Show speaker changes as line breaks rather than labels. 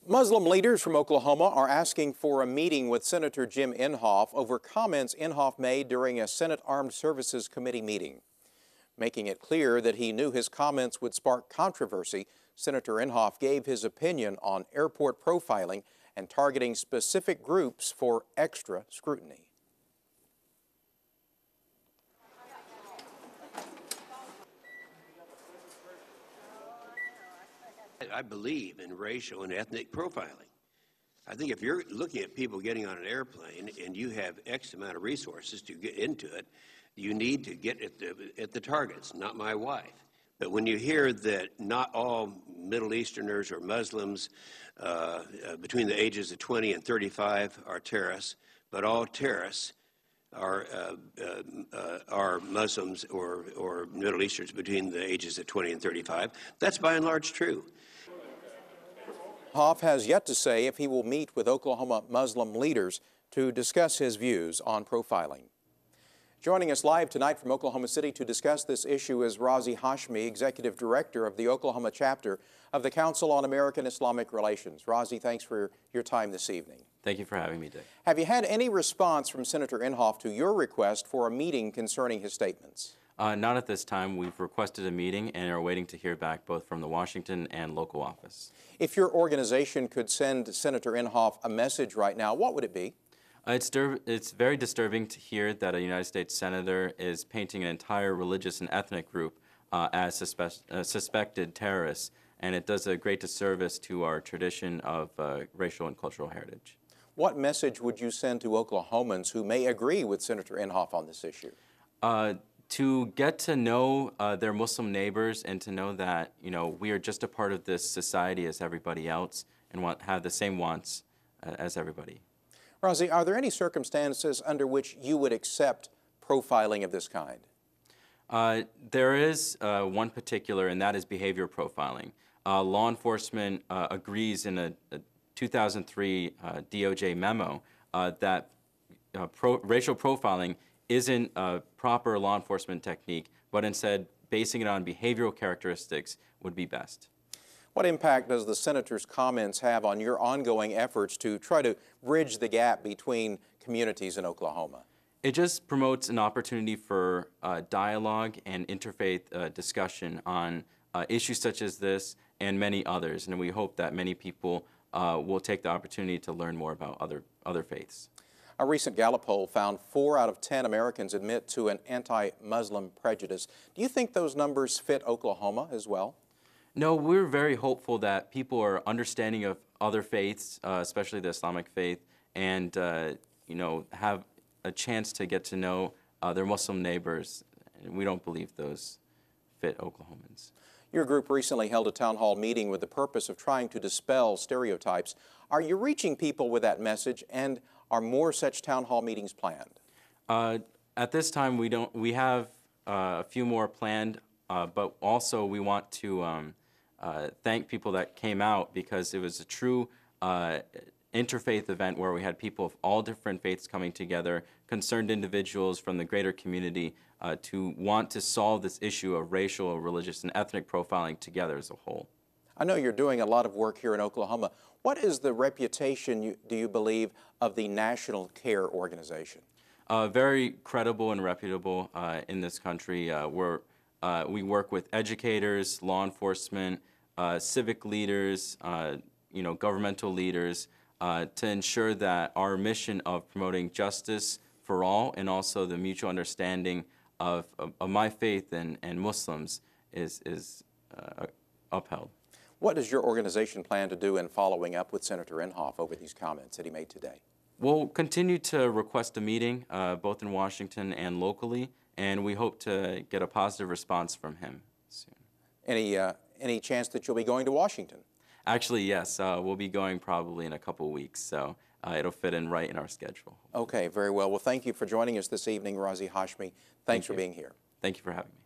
Muslim leaders from Oklahoma are asking for a meeting with Senator Jim Inhofe over comments Inhofe made during a Senate Armed Services Committee meeting. Making it clear that he knew his comments would spark controversy, Senator Inhofe gave his opinion on airport profiling and targeting specific groups for extra scrutiny.
I believe in racial and ethnic profiling. I think if you're looking at people getting on an airplane and you have X amount of resources to get into it, you need to get at the targets, not my wife. But when you hear that not all Middle Easterners or Muslims between the ages of 20 and 35 are terrorists, but all terrorists are Muslims or Middle Easterns between the ages of 20 and 35, that's by and large true.
Inhofe has yet to say if he will meet with Oklahoma Muslim leaders to discuss his views on profiling. Joining us live tonight from Oklahoma City to discuss this issue is Razi Hashmi, Executive Director of the Oklahoma chapter of the Council on American-Islamic Relations. Razi, thanks for your time this evening.
Thank you for having me, Dick.
Have you had any response from Senator Inhofe to your request for a meeting concerning his statements?
Not at this time. We've requested a meeting and are waiting to hear back both from the Washington and local office.
If your organization could send Senator Inhofe a message right now, what would it be?
It's very disturbing to hear that a United States senator is painting an entire religious and ethnic group as suspected terrorists, and it does a great disservice to our tradition of racial and cultural heritage.
What message would you send to Oklahomans who may agree with Senator Inhofe on this issue?
To get to know their Muslim neighbors and to know that, we are just a part of this society as everybody else and have the same wants as everybody.
Razi, are there any circumstances under which you would accept profiling of this kind?
There is one particular, and that is behavior profiling. Law enforcement agrees in a 2003 DOJ memo that racial profiling isn't a proper law enforcement technique, but instead basing it on behavioral characteristics would be best.
What impact does the senator's comments have on your ongoing efforts to try to bridge the gap between communities in Oklahoma?
It just promotes an opportunity for dialogue and interfaith discussion on issues such as this and many others, and we hope that many people will take the opportunity to learn more about other faiths.
A recent Gallup poll found 4 out of 10 Americans admit to an anti-Muslim prejudice. Do you think those numbers fit Oklahoma as well?
No, we're very hopeful that people are understanding of other faiths, especially the Islamic faith, and have a chance to get to know their Muslim neighbors. And we don't believe those fit Oklahomans.
Your group recently held a town hall meeting with the purpose of trying to dispel stereotypes. Are you reaching people with that message, and are more such town hall meetings planned?
At this time, we don't. We have a few more planned, but also we want to thank people that came out because it was a true interfaith event where we had people of all different faiths coming together, concerned individuals from the greater community to want to solve this issue of racial, religious, and ethnic profiling together as a whole.
I know you're doing a lot of work here in Oklahoma. What is the reputation, do you believe, of the National CAIR organization?
Very credible and reputable in this country. We work with educators, law enforcement, civic leaders, governmental leaders, to ensure that our mission of promoting justice for all and also the mutual understanding of my faith and Muslims is upheld.
What does your organization plan to do in following up with Senator Inhofe over these comments that he made today?
We'll continue to request a meeting both in Washington and locally, and we hope to get a positive response from him soon.
Any chance that you'll be going to Washington?
Actually, yes. We'll be going probably in a couple weeks, so it'll fit in right in our schedule.
Okay, very well. Well, thank you for joining us this evening, Razi Hashmi. Thanks for being here.
Thank you for having me.